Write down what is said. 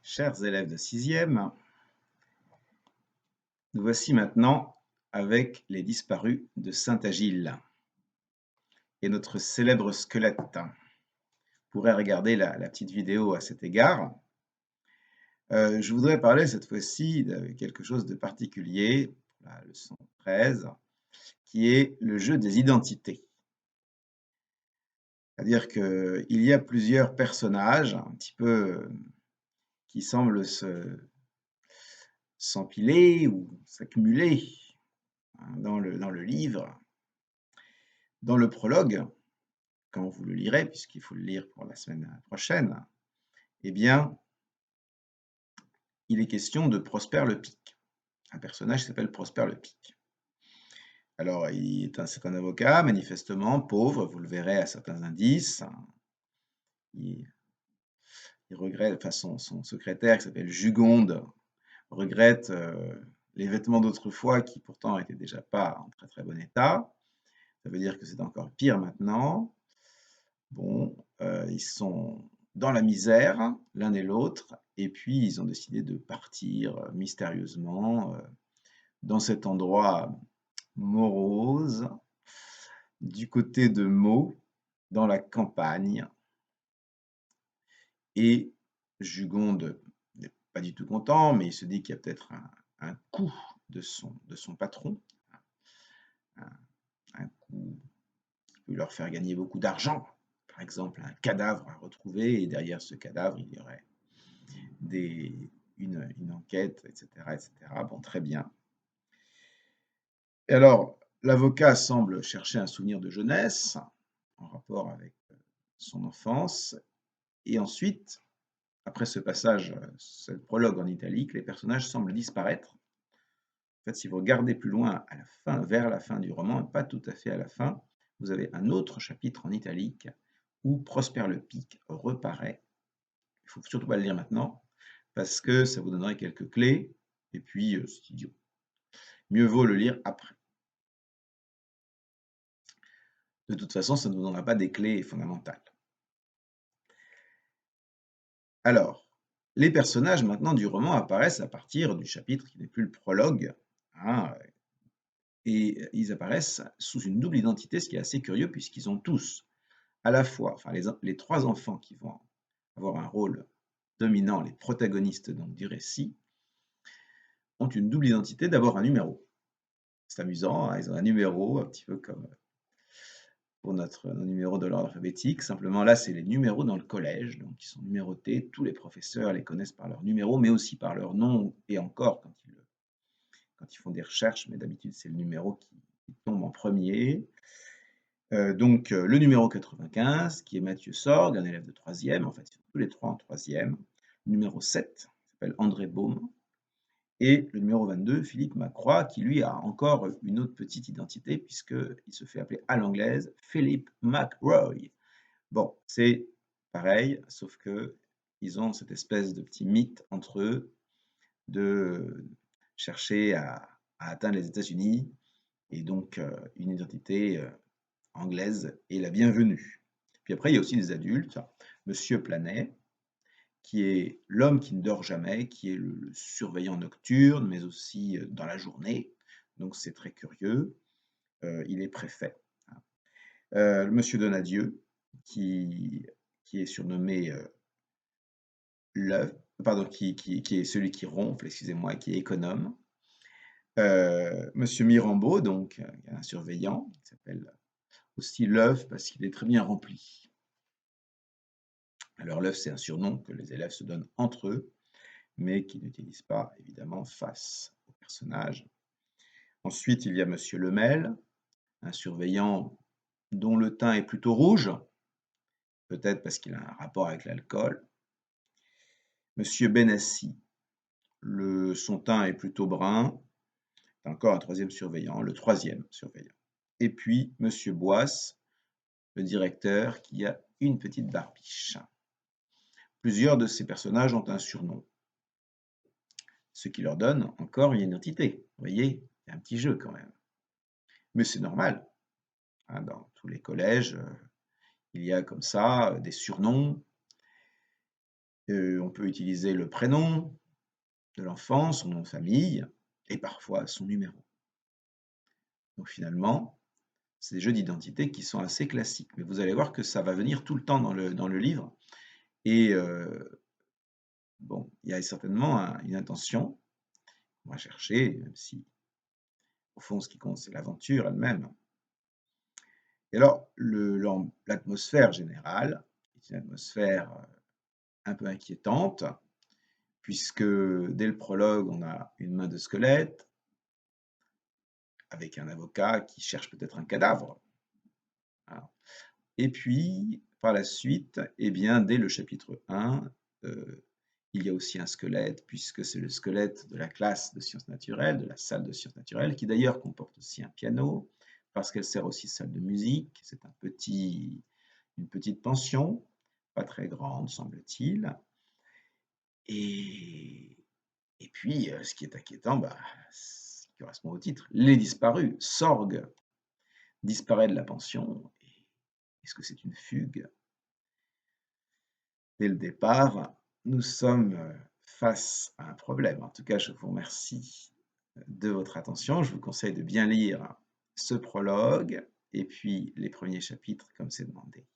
Chers élèves de sixième, nous voici maintenant avec les disparus de Saint-Agile et notre célèbre squelette. Vous pourrez regarder la petite vidéo à cet égard. Je voudrais parler cette fois-ci de quelque chose de particulier, la leçon 13, qui est le jeu des identités. C'est-à-dire qu'il y a plusieurs personnages un petit peu qui semblent s'empiler ou s'accumuler dans le livre. Dans le prologue, quand vous le lirez, puisqu'il faut le lire pour la semaine prochaine, eh bien, il est question de Prosper le Pic. Un personnage qui s'appelle Prosper le Pic. Alors, c'est un avocat, manifestement pauvre, vous le verrez à certains indices. Il regrette, enfin son secrétaire qui s'appelle Jugonde, regrette les vêtements d'autrefois qui pourtant étaient déjà pas en très très bon état. Ça veut dire que c'est encore pire maintenant. Bon, ils sont dans la misère, l'un et l'autre, et puis ils ont décidé de partir mystérieusement dans cet endroit morose, du côté de Meaux, dans la campagne. Et Jugonde n'est pas du tout content, mais il se dit qu'il y a peut-être un coup de son patron, un, un coup qui peut leur faire gagner beaucoup d'argent. Par exemple, un cadavre à retrouver, et derrière ce cadavre, il y aurait une enquête, etc., etc. Bon, très bien. Et alors, l'avocat semble chercher un souvenir de jeunesse en rapport avec son enfance. Et ensuite, après ce passage, ce prologue en italique, les personnages semblent disparaître. En fait, si vous regardez plus loin, à la fin, vers la fin du roman, et pas tout à fait à la fin, vous avez un autre chapitre en italique où Prosper le Pic reparaît. Il ne faut surtout pas le lire maintenant, parce que ça vous donnerait quelques clés, et puis c'est idiot. Mieux vaut le lire après. De toute façon, ça ne vous donnera pas des clés fondamentales. Alors, les personnages maintenant du roman apparaissent à partir du chapitre qui n'est plus le prologue, hein, et ils apparaissent sous une double identité, ce qui est assez curieux puisqu'ils ont tous, à la fois, enfin les trois enfants qui vont avoir un rôle dominant, les protagonistes donc du récit, ont une double identité, d'abord un numéro. C'est amusant, hein, ils ont un numéro, un petit peu comme pour nos numéros de l'ordre alphabétique. Simplement, là, c'est les numéros dans le collège, donc ils sont numérotés. Tous les professeurs les connaissent par leur numéro, mais aussi par leur nom, et encore quand ils font des recherches, mais d'habitude, c'est le numéro qui tombe en premier. Donc, le numéro 95, qui est Mathieu Sorgue, un élève de troisième, en fait, ils sont tous les trois en troisième. Le numéro 7, qui s'appelle André Baume. Et le numéro 22, Philippe Macroy, qui lui a encore une autre petite identité, puisqu'il se fait appeler à l'anglaise Philip McRoy. Bon, c'est pareil, sauf que ils ont cette espèce de petit mythe entre eux de chercher à atteindre les États-Unis, et donc une identité anglaise est la bienvenue. Puis après, il y a aussi des adultes, Monsieur Planet, qui est l'homme qui ne dort jamais, qui est le surveillant nocturne, mais aussi dans la journée. Donc c'est très curieux. Il est préfet. Le monsieur Donadieu, qui, qui est surnommé l'œuf, pardon, qui est celui qui ronfle, excusez-moi, qui est économe. Monsieur Mirambeau, donc un surveillant, qui s'appelle aussi l'œuf parce qu'il est très bien rempli. Alors l'œuf, c'est un surnom que les élèves se donnent entre eux, mais qu'ils n'utilisent pas évidemment face au personnage. Ensuite, il y a Monsieur Lemel, un surveillant dont le teint est plutôt rouge, peut-être parce qu'il a un rapport avec l'alcool. Monsieur Benassi, son teint est plutôt brun. Encore un troisième surveillant, le troisième surveillant. Et puis Monsieur Boisse, le directeur, qui a une petite barbiche. Plusieurs de ces personnages ont un surnom, ce qui leur donne encore une identité. Vous voyez, il y a un petit jeu quand même. Mais c'est normal. Hein, dans tous les collèges, il y a comme ça des surnoms. On peut utiliser le prénom de l'enfant, son nom de famille et parfois son numéro. Donc finalement, c'est des jeux d'identité qui sont assez classiques. Mais vous allez voir que ça va venir tout le temps dans le livre et bon, il y a certainement une intention. On va chercher, même si au fond ce qui compte c'est l'aventure elle-même. Et alors l'atmosphère générale est une atmosphère, un peu inquiétante puisque dès le prologue, on a une main de squelette avec un avocat qui cherche peut-être un cadavre. Voilà. Et puis, par la suite, eh bien, dès le chapitre 1, il y a aussi un squelette, puisque c'est le squelette de la classe de sciences naturelles, de la salle de sciences naturelles, qui d'ailleurs comporte aussi un piano, parce qu'elle sert aussi de salle de musique. C'est une petite pension, pas très grande, semble-t-il. Et, et puis, ce qui est inquiétant, bah, ce qui correspond au titre, les disparus. Sorg disparaît de la pension. Est-ce que c'est une fugue? Dès le départ, nous sommes face à un problème. En tout cas, je vous remercie de votre attention. Je vous conseille de bien lire ce prologue et puis les premiers chapitres comme c'est demandé.